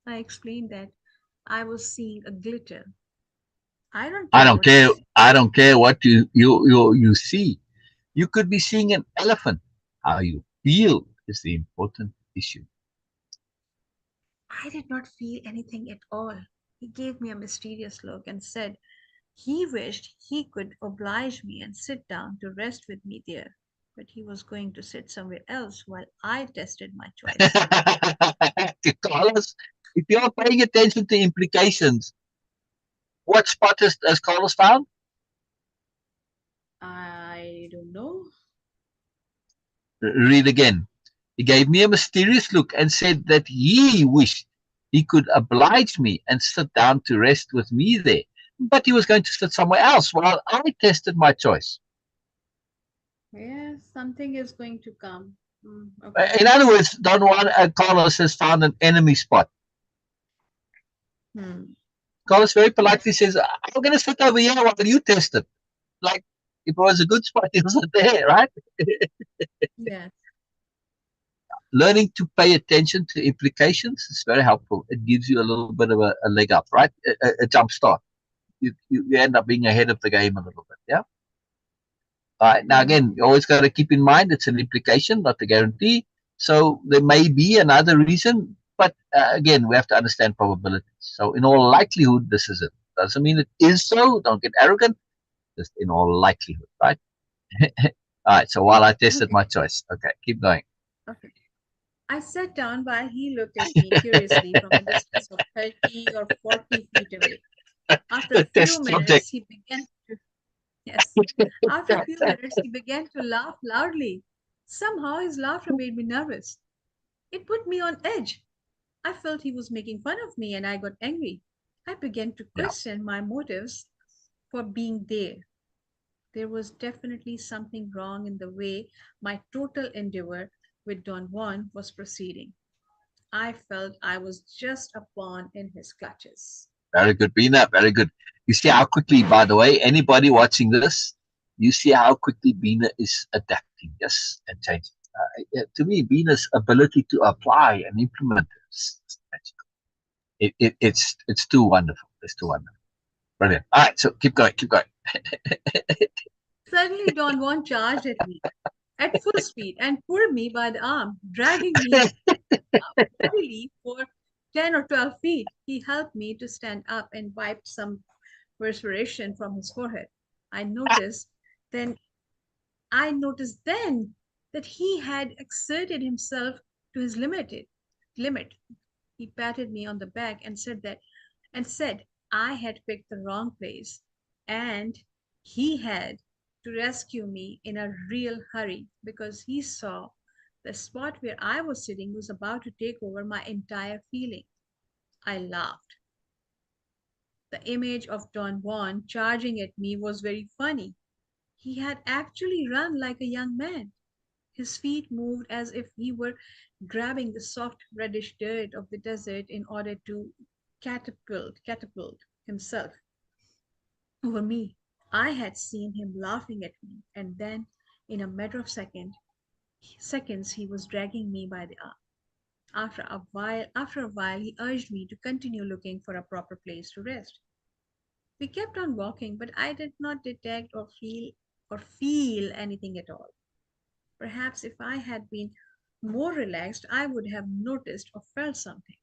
I explained that I was seeing a glitter. I don't I care don't what you care. see. I don't care what you see. You could be seeing an elephant. How you feel is the important issue. I did not feel anything at all. He gave me a mysterious look and said he wished he could oblige me and sit down to rest with me there, but he was going to sit somewhere else while I tested my choice. Carlos, if you're paying attention to implications, what spot has Carlos found? I don't know. Read again. He gave me a mysterious look and said that he wished he could oblige me and sit down to rest with me there, but he was going to sit somewhere else while I tested my choice. Yes, something is going to come. Okay. In other words, Don Juan Carlos has found an enemy spot. Hmm. Carlos very politely Yes. says, I'm going to sit over here while you test it. Like, if it was a good spot, he'll sit there, right? Yes. Learning to pay attention to implications is very helpful. It gives you a little bit of a leg up, right? A jump start. You end up being ahead of the game a little bit, yeah? All right. Now, again, Hmm. you always got to keep in mind it's an implication, not a guarantee. So there may be another reason, but again, we have to understand probabilities. So in all likelihood, this is it. Doesn't mean it is so. Don't get arrogant. Just in all likelihood, right? All right. So while I tested Okay. my choice, okay, keep going. Okay. I sat down while he looked at me curiously from a distance of 30 or 40 feet away. After a The few test subject. minutes, he began to, yes, after a few minutes, he began to laugh loudly. Somehow his laughter made me nervous. It put me on edge. I felt he was making fun of me and I got angry. I began to Yeah. question my motives for being there. There was definitely something wrong in the way my total endeavor with Don Juan was proceeding. I felt I was just a pawn in his clutches. Very good, Beena. Very good. You see how quickly, by the way, anybody watching this, you see how quickly Beena is adapting, yes, and changing. To me, Beena's ability to apply and implement is magical. It's too wonderful. It's too wonderful. Brilliant. All right, so keep going, keep going. Suddenly, Don Juan charged at me at full speed and pulled me by the arm, dragging me bodily for 10 or 12 feet. He helped me to stand up and wiped some perspiration from his forehead. I noticed then I noticed then that he had exerted himself to his limit. He patted me on the back and said I had picked the wrong place and he had to rescue me in a real hurry because he saw the spot where I was sitting was about to take over my entire feeling. I laughed. The image of Don Juan charging at me was very funny. He had actually run like a young man. His feet moved as if he were grabbing the soft reddish dirt of the desert in order to catapult himself over me. I had seen him laughing at me, and then in a matter of seconds he was dragging me by the arm. After a while he urged me to continue looking for a proper place to rest. We kept on walking, but I did not detect or feel anything at all. Perhaps if I had been more relaxed, I would have noticed or felt something.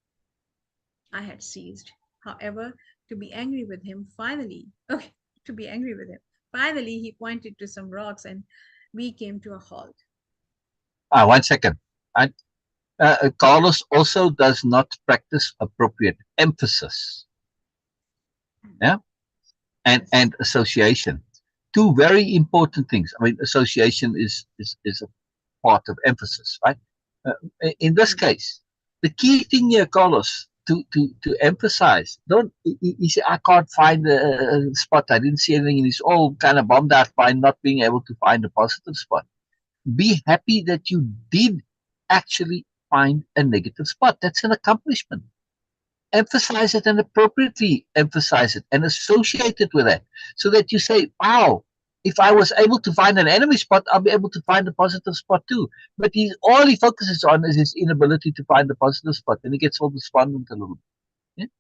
I had ceased, however, to be angry with him. To be angry with him. Finally, he pointed to some rocks and we came to a halt. 1 second. I, Carlos also does not practice appropriate emphasis, yeah, Yes. and association. Two very important things. I mean, association is a part of emphasis, right? Uh, in this Hmm. case, the key thing here, Carlos, to emphasize, don't you see, I can't find the spot. I didn't see anything, and he's all kind of bummed out by not being able to find a positive spot. Be happy that you did actually find a negative spot. That's an accomplishment. Emphasize it and appropriately emphasize it and associate it with that so that you say, wow, if I was able to find an enemy spot, I'll be able to find a positive spot too. But all he focuses on is his inability to find the positive spot, and he gets all despondent a little bit.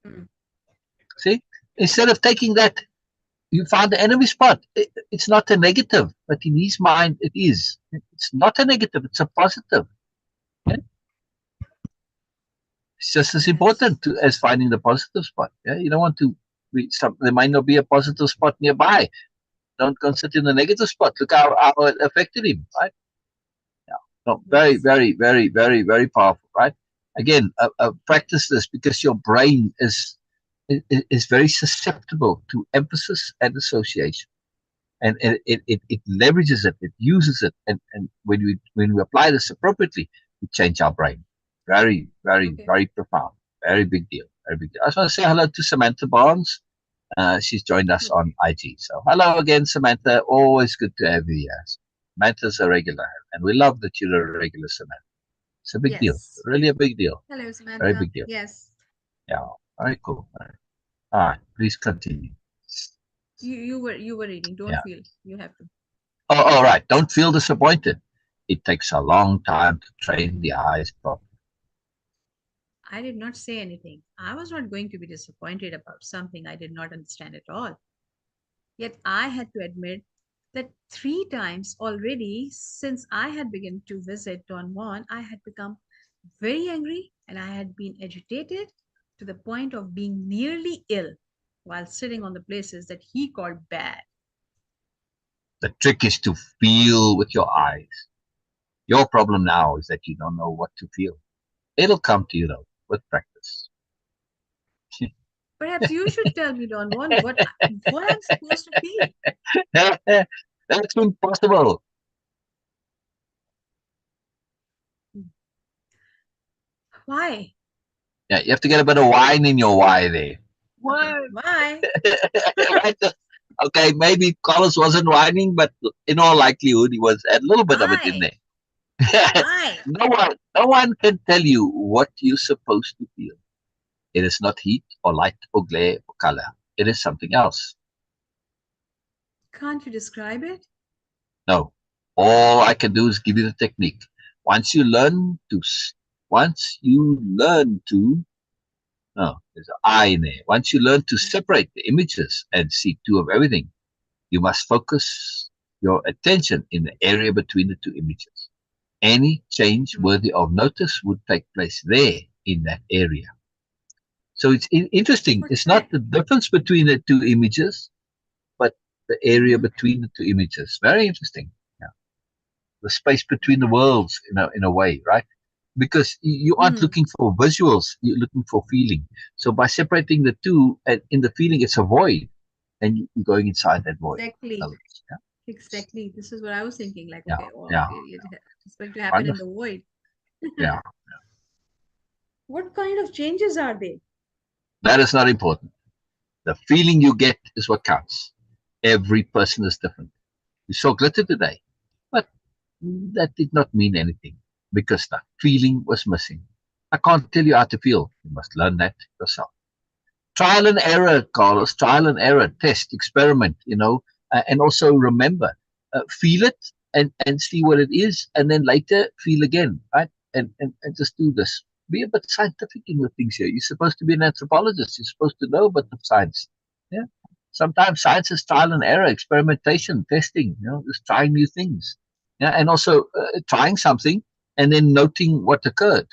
Hmm. Yeah? See? Instead of taking that, you found the enemy spot. It's not a negative, but in his mind, it is. It's not a negative, it's a positive. Yeah? It's just as Yes. important as finding the positive spot. Yeah, you don't want to. There might not be a positive spot nearby. Don't go sit in the negative spot. Look how it affected him, right? Yeah. No, very, Yes. very, very, very, very powerful, right? Again, practice this because your brain is very susceptible to emphasis and association, and it leverages it, it uses it, and when we apply this appropriately, we change our brain. Very, very, Okay. very profound. Very big deal. Very big deal. I just want to say hello to Samantha Barnes. She's joined us on Okay. IG. So hello again, Samantha. Always good to have you here. Samantha's a regular, and we love that you're a regular, Samantha. It's a big deal. Yes. Really a big deal. Hello, Very Samantha. big deal. Yes. Yeah. Very cool. All right. Please continue. You were reading. Don't Yeah. feel you have to. Oh, all right. Don't feel disappointed. It takes a long time to train the eyes properly. I did not say anything. I was not going to be disappointed about something I did not understand at all. Yet I had to admit that 3 times already since I had begun to visit Don Juan, I had become very angry and I had been agitated to the point of being nearly ill while sitting on the places that he called bad. The trick is to feel with your eyes. Your problem now is that you don't know what to feel. It'll come to you though with practice. Perhaps you should tell me, Don Juan, what I'm supposed to feel. That's impossible. Why? Yeah, you have to get a bit of wine in your why there. Okay, Why? why? Right? Okay, maybe Carlos wasn't whining, but in all likelihood, he was a little bit of it in Why? there. Why? No one can tell you what you're supposed to feel. It is not heat or light or glare or color. It is something else. Can't you describe it? No. All I can do is give you the technique. Once you learn to, no, there's an I in there. Once you learn to separate the images and see two of everything, you must focus your attention in the area between the two images. Any change worthy of notice would take place there in that area. So it's interesting. It's not the difference between the two images, but the area between the two images. Very interesting. Yeah. The space between the worlds, in a way, right? Because you aren't looking for visuals, you're looking for feeling. So by separating the two, and in the feeling, it's a void, and you're going inside that void. Exactly. Yeah? Exactly. This is what I was thinking. Like, Yeah. okay, well, Yeah. it's going to happen in the void. Yeah. What kind of changes are they? That is not important. The feeling you get is what counts. Every person is different. You saw glitter today, but that did not mean anything because the feeling was missing. I can't tell you how to feel. You must learn that yourself. Trial and error, Carlos. Trial and error. Test, experiment. And also remember, feel it and see what it is, and then later feel again, right? And just do this. Be a bit scientific in your things here. You're supposed to be an anthropologist. You're supposed to know about the science. Yeah. Sometimes science is trial and error, experimentation, testing. Just trying new things. Yeah, and also trying something and then noting what occurred,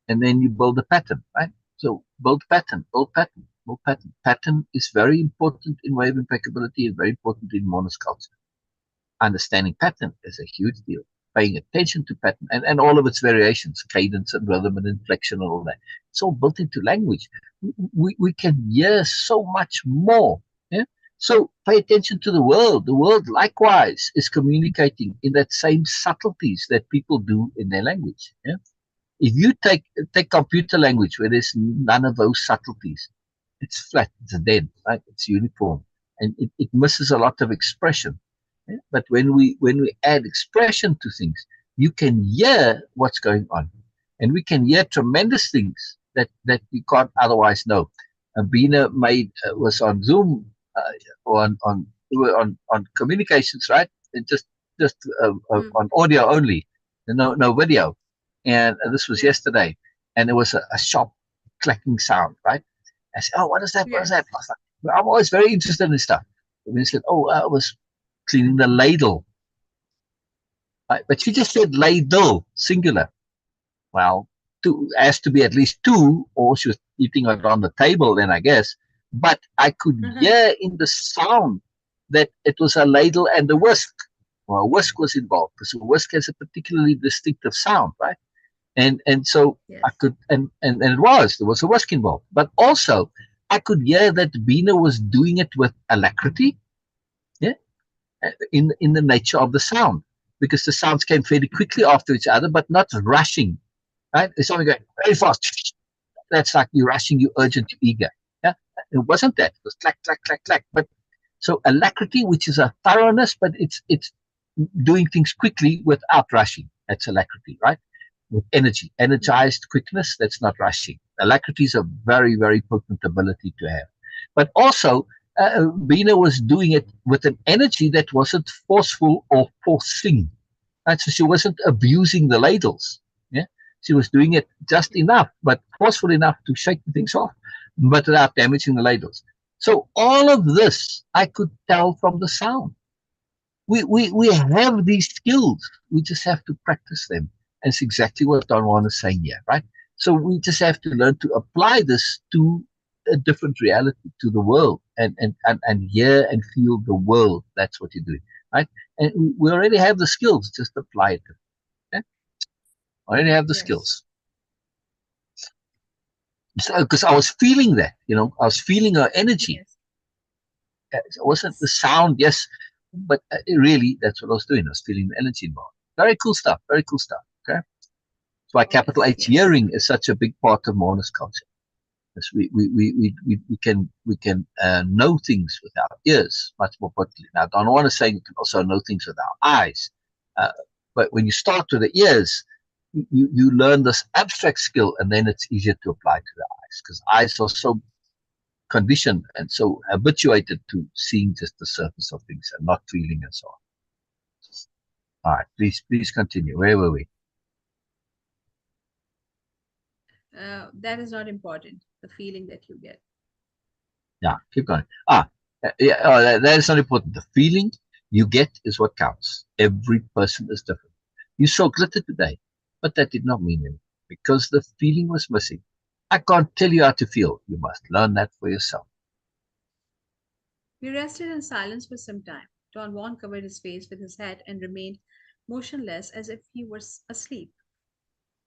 and then you build a pattern, right? So build pattern, build pattern, build pattern. Pattern is very important in Way-Of-Impeccability and very important in Moreness-Culture. Understanding pattern is a huge deal. Paying attention to pattern and all of its variations, cadence and rhythm and inflection and all that. It's all built into language. We can hear so much more. Yeah? So pay attention to the world. The world likewise is communicating in that same subtleties that people do in their language. Yeah? If you take computer language where there's none of those subtleties, it's flat, it's dead, right? It's uniform, and it misses a lot of expression. Yeah? But when we add expression to things, you can hear what's going on, and we can hear tremendous things that you can't otherwise know. Beena was on Zoom on communications, right? And just on audio only, no video. And this was yesterday, and there was a sharp clacking sound, right? I said, "Oh, what is that? What is that?" I'm always very interested in this stuff. And he said, "Oh, I was cleaning the ladle." Right? But she just said ladle, singular. Well, two has to be at least two, or she was eating it on the table then, I guess. But I could hear in the sound that it was a ladle and a whisk. Well, a whisk was involved because a whisk has a particularly distinctive sound, right? And so I could, and there was a whisk involved. But also, I could hear that Beena was doing it with alacrity, yeah, in the nature of the sound, because the sounds came fairly quickly after each other, but not rushing, right? It's only going very fast. That's like you're rushing, you're urgent, you're eager. Yeah, it wasn't that. It was clack, clack, clack, clack. But so alacrity, which is a thoroughness, but it's doing things quickly without rushing. That's alacrity, right? With energy, energized quickness, that's not rushing. Alacrity is a very, very potent ability to have. But also, Beena was doing it with an energy that wasn't forceful or forcing. Right? So she wasn't abusing the ladles. Yeah, she was doing it just enough, but forceful enough to shake the things off, but without damaging the ladles. So all of this I could tell from the sound. We have these skills. We just have to practice them. And it's exactly what Don Juan is saying here, right? So we just have to learn to apply this to a different reality, to the world, and hear and feel the world. That's what you're doing, right? And we already have the skills. Just apply it. Okay? Already have the skills. Because I was feeling that, I was feeling her energy. It wasn't the sound, yes, but really, that's what I was doing. I was feeling the energy involved. Very cool stuff. Very cool stuff. Okay. That's why capital H hearing is such a big part of Moreness-Culture. Because we can know things with our ears much more potently. Now, Don Juan is saying you can also know things with our eyes. But when you start with the ears, you learn this abstract skill, and then it's easier to apply to the eyes. context, because eyes are so conditioned and so habituated to seeing just the surface of things and not feeling and so on. All right, please continue. Where were we? That is not important, the feeling that you get. Yeah, keep going. Yeah, that is not important. The feeling you get is what counts. Every person is different. You saw glitter today, but that did not mean anything because the feeling was missing. I can't tell you how to feel. You must learn that for yourself. We rested in silence for some time. Don Juan covered his face with his hat and remained motionless as if he was asleep.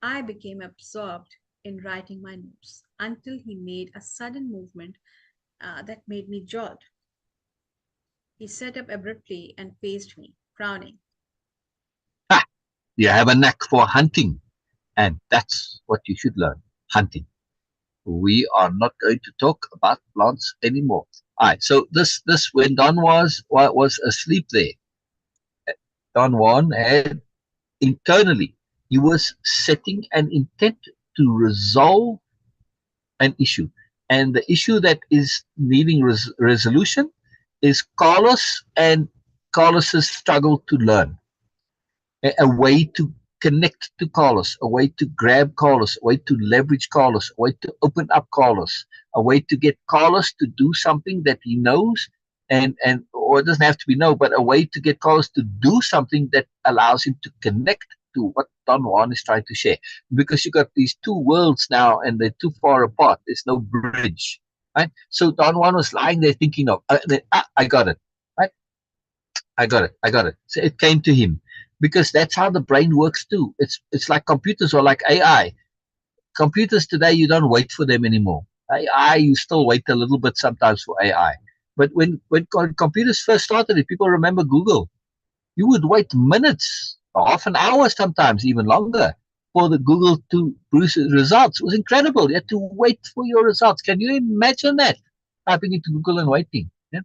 I became absorbed in writing my notes until he made a sudden movement that made me jolt. He sat up abruptly and faced me, frowning. Ha! You have a knack for hunting, and that's what you should learn, hunting. We are not going to talk about plants anymore. All right, so this when Don was asleep there, Don Juan had internally, he was setting an intent to resolve an issue. And the issue that is needing resolution is Carlos and Carlos's struggle to learn. A way to connect to Carlos, a way to grab Carlos, a way to leverage Carlos, a way to open up Carlos, a way to get Carlos to do something that he knows and or it doesn't have to be no, but a way to get Carlos to do something that allows him to connect to what Don Juan is trying to share. Because you got these two worlds now and they're too far apart. There's no bridge. Right? So Don Juan was lying there thinking of, I got it. Right? I got it. So it came to him. Because that's how the brain works too. It's like computers or like AI. Computers today, you don't wait for them anymore. AI, you still wait a little bit sometimes for AI. But when computers first started, if people remember Google, you would wait minutes, half an hour sometimes, even longer, for the Google to produce results. It was incredible. You had to wait for your results. Can you imagine that? Typing into Google and waiting. Yeah?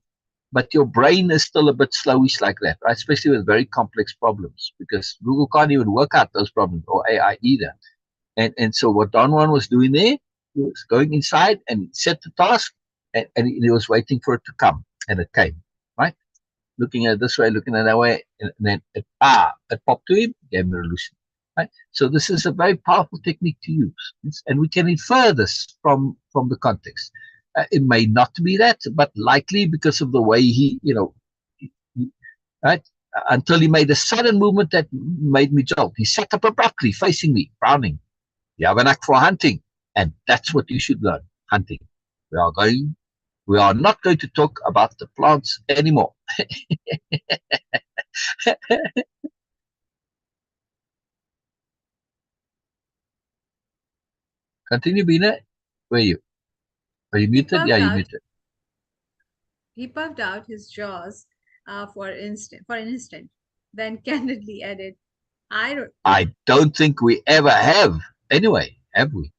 But your brain is still a bit slowish like that, right? Especially with very complex problems, because Google can't even work out those problems, or AI either. And so what Don Juan was doing there, he was going inside and set the task, and he was waiting for it to come, and it came, right? Looking at it this way, looking at it that way, and then it popped to him, gave him a resolution, right? So this is a very powerful technique to use, and we can infer this from the context. It may not be that, but likely because of the way he, right? Until he made a sudden movement that made me jolt. He sat up abruptly, facing me, frowning. You have an knack for hunting, and that's what you should learn, hunting. We are not going to talk about the plants anymore. Continue, Beena. Where are you? Are you He muted? Yeah, puffed you're out. muted. He puffed out his jaws for an instant, then candidly added, I don't think we ever have. Anyway, have we?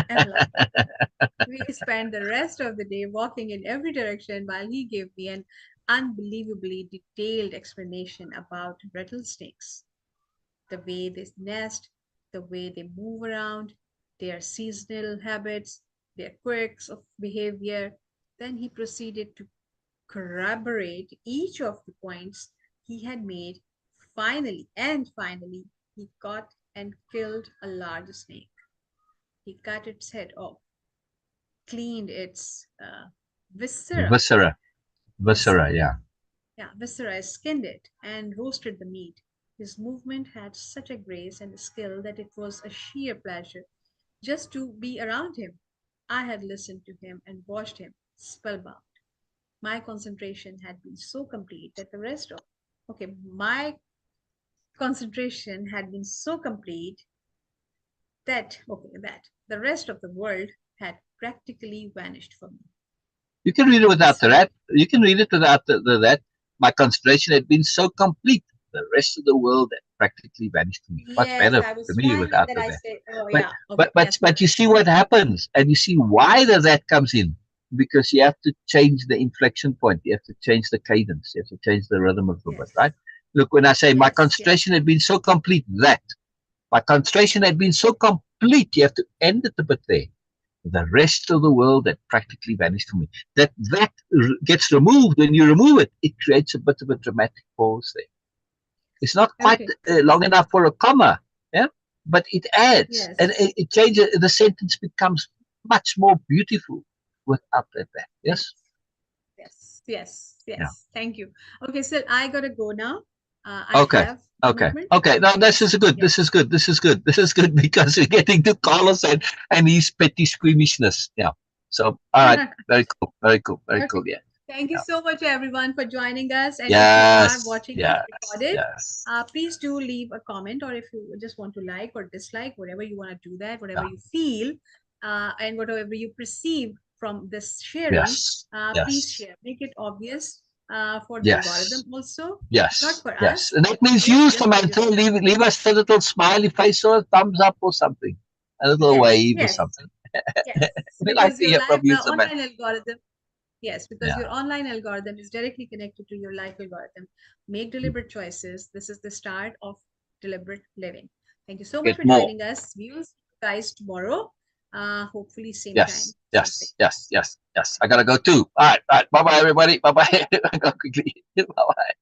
Evelyn. We spent the rest of the day walking in every direction while he gave me an unbelievably detailed explanation about rattlesnakes. The way they nest, the way they move around, their seasonal habits, their quirks of behavior. Then he proceeded to corroborate each of the points he had made. Finally, he caught and killed a large snake. He cut its head off, cleaned its viscera, Viscera. Viscera, viscera, yeah. yeah, viscera, skinned it, and roasted the meat. His movement had such a grace and skill that it was a sheer pleasure just to be around him. I had listened to him and watched him, spellbound. My concentration had been so complete that the rest of, okay, my concentration had been so complete that the rest of the world had practically vanished from me. You can read it without This the rat. You can read it without the that. My concentration had been so complete. The rest of the world had practically vanished from me. Much Yes, better I for was me trying, and without then the I that. said, "Oh But yeah, okay, but but yes, but you see what happens, and you see why that comes in, because you have to change the inflection point. You have to change the cadence. You have to change the rhythm a little bit, yes, right? Look, when I say my yes, yes, concentration had been so complete that my concentration had been so complete, you have to end it a bit there. the rest of the world that practically vanished for me. That gets removed. When you remove it, it creates a bit of a dramatic pause there. It's not quite Okay. long enough for a comma, yeah, but it adds, Yes. and it changes. The sentence becomes much more beautiful without that. Yes. Yes. Yes. Yeah. Yes. Thank you. Okay, so I gotta go now. I Okay. have Okay. commitment. Okay. No, this Yes. is good. Yes. This is good. This is good. This is good because we're getting to Carlos and his petty squeamishness. Yeah. So, all right. Very cool. Very cool. Very Okay. cool. Yeah. Thank you Yeah. so much, everyone, for joining us. And if you are Yes. watching this Yes. recorded, Yes. please do leave a comment, or if you just want to like or dislike, whatever you want to do that, whatever Yeah. you feel, and whatever you perceive from this sharing, Yes. please Yes. share. Make it obvious for the algorithm Yes. also, not Yes. for Yes. us, And that means just you, just for Samantha, yourself. leave us a little smiley face or a thumbs up or something, a little Yes, wave or yes, something. yes. We like Because to your hear from live you, Samantha. online algorithm. Yes, because Yeah. your online algorithm is directly connected to your life algorithm. Make deliberate choices. This is the start of deliberate living. Thank you so much Get for more. joining us. We will see you guys tomorrow. Hopefully, same time, Yes. same Yes. place. Yes. Yes. Yes. I gotta go too. All right. All right. Bye bye, everybody. Bye bye. I go quickly. Bye bye.